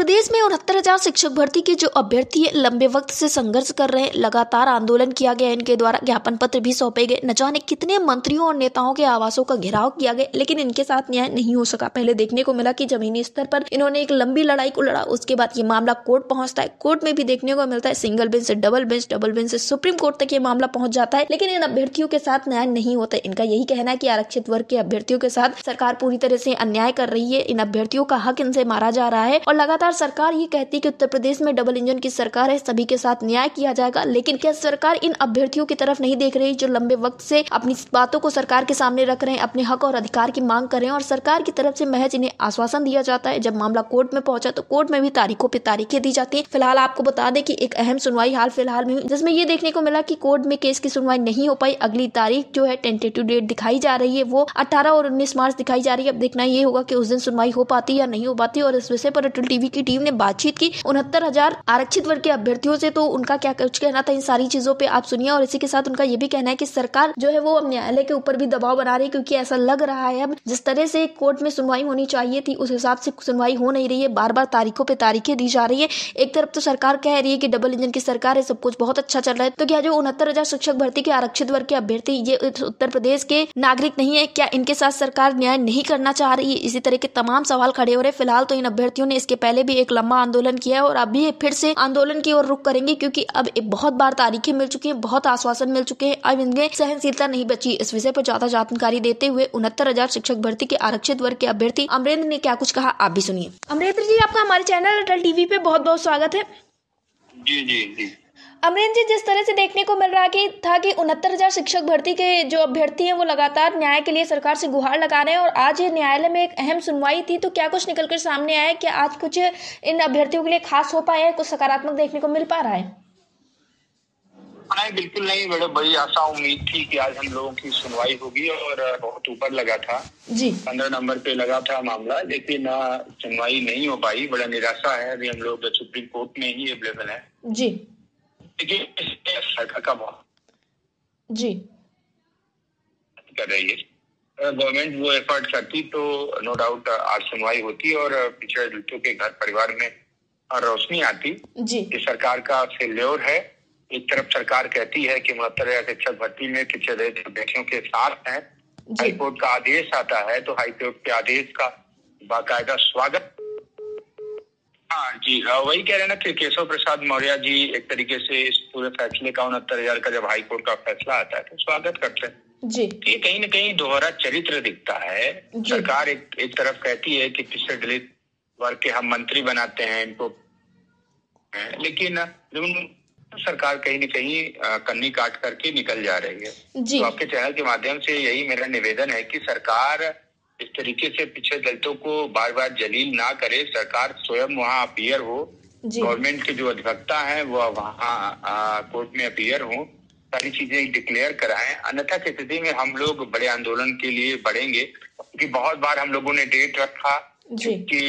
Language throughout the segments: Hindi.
प्रदेश में 69,000 शिक्षक भर्ती के जो अभ्यर्थी लंबे वक्त से संघर्ष कर रहे हैं, लगातार आंदोलन किया गया, इनके द्वारा ज्ञापन पत्र भी सौंपे गए, न जाने कितने मंत्रियों और नेताओं के आवासों का घेराव किया गया, लेकिन इनके साथ न्याय नहीं हो सका। पहले देखने को मिला कि जमीनी स्तर पर इन्होंने एक लंबी लड़ाई को लड़ा, उसके बाद ये मामला कोर्ट पहुंचता है। कोर्ट में भी देखने को मिलता है सिंगल बेंच से डबल बेंच, डबल बेंच से सुप्रीम कोर्ट तक ये मामला पहुंच जाता है, लेकिन इन अभ्यर्थियों के साथ न्याय नहीं होता। इनका यही कहना है कि आरक्षित वर्ग के अभ्यर्थियों के साथ सरकार पूरी तरह से अन्याय कर रही है, इन अभ्यर्थियों का हक इनसे मारा जा रहा है और लगातार सरकार ये कहती है कि उत्तर प्रदेश में डबल इंजन की सरकार है, सभी के साथ न्याय किया जाएगा। लेकिन क्या सरकार इन अभ्यर्थियों की तरफ नहीं देख रही जो लंबे वक्त से अपनी बातों को सरकार के सामने रख रहे हैं, अपने हक और अधिकार की मांग कर रहे हैं और सरकार की तरफ से महज इन्हें आश्वासन दिया जाता है। जब मामला कोर्ट में पहुंचा तो कोर्ट में भी तारीखों पे तारीखें दी जाती है। फिलहाल आपको बता दें कि एक अहम सुनवाई हाल फिलहाल में हुई, जिसमें ये देखने को मिला कि कोर्ट में केस की सुनवाई नहीं हो पाई। अगली तारीख जो है टेंटेटिव डेट दिखाई जा रही है, वो 18 और 19 मार्च दिखाई जा रही है। अब देखना ये होगा कि उस दिन सुनवाई हो पाती या नहीं हो पाती। और इस विषय पर अटल टीवी की टीम ने बातचीत की 69,000 आरक्षित वर्ग के अभ्यर्थियों से, तो उनका क्या कुछ कहना था इन सारी चीजों पे आप सुनिए। और इसी के साथ उनका ये भी कहना है कि सरकार जो है वो अब न्यायालय के ऊपर भी दबाव बना रही है, क्योंकि ऐसा लग रहा है अब जिस तरह से कोर्ट में सुनवाई होनी चाहिए थी उस हिसाब से सुनवाई हो नहीं रही है, बार बार तारीखों पे तारीखें दी जा रही है। एक तरफ तो सरकार कह रही है कि डबल इंजन की सरकार है, सब कुछ बहुत अच्छा चल रहा है, तो क्या जो 69,000 शिक्षक भर्ती के आरक्षित वर्ग के अभ्यर्थी ये उत्तर प्रदेश के नागरिक नहीं है? क्या इनके साथ सरकार न्याय नहीं करना चाह रही है? इसी तरह के तमाम सवाल खड़े हो रहे। फिलहाल तो इन अभ्यर्थियों ने इसके पहले भी एक लंबा आंदोलन किया है और अभी ये फिर से आंदोलन की ओर रुख करेंगे, क्योंकि अब बहुत बार तारीखें मिल चुकी हैं, बहुत आश्वासन मिल चुके हैं, अब इनमें सहनशीलता नहीं बची। इस विषय पर ज्यादा जानकारी देते हुए 69,000 शिक्षक भर्ती के आरक्षित वर्ग के अभ्यर्थी अमरेंद्र ने क्या कुछ कहा, आप भी सुनिए। अमरेंद्र जी, आपका हमारे चैनल अटल टीवी पे बहुत बहुत स्वागत है। जी जी जी। अमरेंद्र जी, जिस तरह से देखने को मिल रहा था कि 69,000 शिक्षक भर्ती के जो अभ्यर्थी हैं वो लगातार न्याय के लिए सरकार से गुहार लगा रहे हैं और आज ये न्यायालय में एक अहम सुनवाई थी, तो क्या कुछ निकलकर सामने आया है? क्या आज कुछ इन अभ्यर्थियों के लिए खास हो पाया है, कुछ सकारात्मक देखने को मिल पा रहा है? नहीं, बिल्कुल नहीं। बड़े बड़ी आशा उम्मीद थी कि आज हम लोगों की सुनवाई होगी और बहुत ऊपर लगा था जी, 15 नंबर पे लगा था मामला, लेकिन सुनवाई नहीं हो पाई। बड़ा निराशा है। अभी हम लोग सुप्रीम कोर्ट में ही अवेलेबल है जी, लेकिन सरकार का बहुत जी कर रही है। गवर्नमेंट वो एफर्ट करती तो नो डाउट आज सुनवाई होती और पिछड़े दलितों के घर परिवार में रोशनी आती जी। ये सरकार का फेल्योर है। एक तरफ सरकार कहती है कि 69,000 शिक्षक भर्ती में पिछड़े दलित अभ्यर्थियों के साथ हैं, हाईकोर्ट का आदेश आता है तो हाईकोर्ट के आदेश का बाकायदा स्वागत। हाँ जी, वही कह रहे हैं ना कि केशव प्रसाद मौर्य जी एक तरीके से इस पूरे फैसले का 69,000 का जब हाईकोर्ट का फैसला आता है तो स्वागत करते हैं जी। ये कहीं न कहीं दोहरा चरित्र दिखता है। सरकार एक तरफ कहती है कि पिछड़े दलित वर्ग के हम मंत्री बनाते हैं इनको, लेकिन सरकार कहीं न कहीं कन्नी काट करके निकल जा रही है जी। तो आपके चैनल के माध्यम से यही मेरा निवेदन है कि सरकार इस तरीके से पिछड़े दलितों को बार बार जलील ना करे। सरकार स्वयं वहाँ अपीयर हो, गवर्नमेंट के जो अधिवक्ता हैं वो वहाँ कोर्ट में अपीयर हो, सारी चीजें डिक्लेयर कराएं। अन्यथा की स्थिति में हम लोग बड़े आंदोलन के लिए बढ़ेंगे, क्योंकि बहुत बार हम लोगों ने डेट रखा कि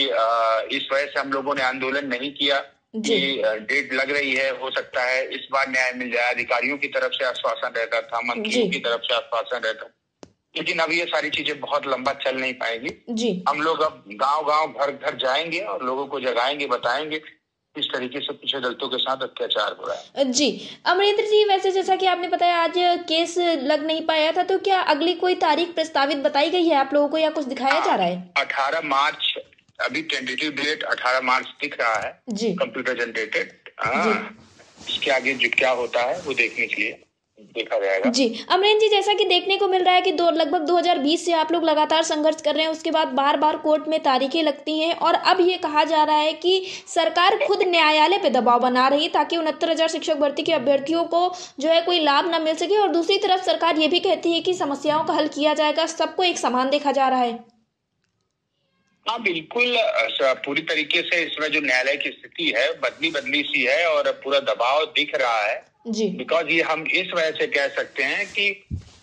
इस वजह से हम लोगों ने आंदोलन नहीं किया कि डेट लग रही है, हो सकता है इस बार न्याय मिल जाए। अधिकारियों की तरफ से आश्वासन रहता था, मंत्रियों की तरफ से आश्वासन रहता, लेकिन अब ये सारी चीजें बहुत लंबा चल नहीं पाएंगी जी। हम लोग अब गांव-गांव घर-घर जाएंगे और लोगों को जगाएंगे, बताएंगे किस तरीके से पिछड़े दलितों के साथ अत्याचार हो रहा है जी। अमरेंद्र जी, वैसे जैसा कि आपने बताया आज केस लग नहीं पाया था, तो क्या अगली कोई तारीख प्रस्तावित बताई गई है आप लोगों को या कुछ दिखाया जा रहा है? 18 मार्च अभी टेंटेटिव डेट 18 मार्च दिख रहा है जी, कंप्यूटर जनरेटेड। इसके आगे जो क्या होता है वो देखने के लिए देखा जाएगा जी। अमरेंद्र जी, जैसा कि देखने को मिल रहा है कि लगभग 2020 से आप लोग लगातार संघर्ष कर रहे हैं, उसके बाद बार बार कोर्ट में तारीखें लगती हैं और अब ये कहा जा रहा है कि सरकार खुद न्यायालय पे दबाव बना रही है ताकि 69,000 शिक्षक भर्ती के अभ्यर्थियों को जो है कोई लाभ न मिल सके, और दूसरी तरफ सरकार ये भी कहती है कि समस्याओं का हल किया जाएगा, सबको एक समान देखा जा रहा है। हाँ बिल्कुल, पूरी तरीके से इसमें जो न्यायालय की स्थिति है बदली सी है और पूरा दबाव दिख रहा है जी। बिकॉज ये हम इस वजह से कह सकते हैं कि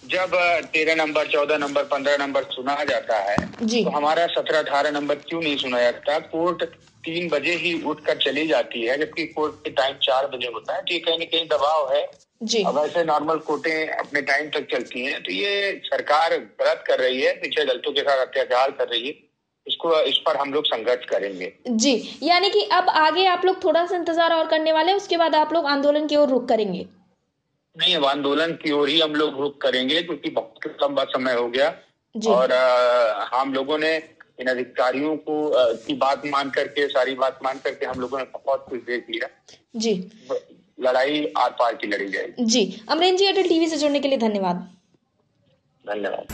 जब 13 नंबर 14 नंबर 15 नंबर सुना जाता है तो हमारा 17-18 नंबर क्यों नहीं सुना जाता? कोर्ट 3 बजे ही उठकर चली जाती है, जबकि कोर्ट के टाइम 4 बजे होता है। तो ये कहीं न कहीं दबाव है जी। अब ऐसे नॉर्मल कोर्टें अपने टाइम तक चलती हैं, तो ये सरकार गलत कर रही है, पिछड़े दलितों के साथ अत्याचार कर रही है। इस इस पर हम लोग संघर्ष करेंगे। जी, यानी कि अब आगे आप लोग थोड़ा सा इंतजार और करने वाले हैं, उसके बाद आप लोग आंदोलन की ओर रुख करेंगे? नहीं, अब आंदोलन की ओर ही हम लोग रुख करेंगे, क्योंकि बहुत लंबा समय हो गया और हम लोगों ने इन अधिकारियों को की बात मान करके, सारी बात मान करके हम लोगों ने बहुत कुछ देख लिया। जी, लड़ाई आर पार की लड़ी जाएगी। जी, अमरेंद्र जी, एयरटेल टीवी से जुड़ने के लिए धन्यवाद। धन्यवाद।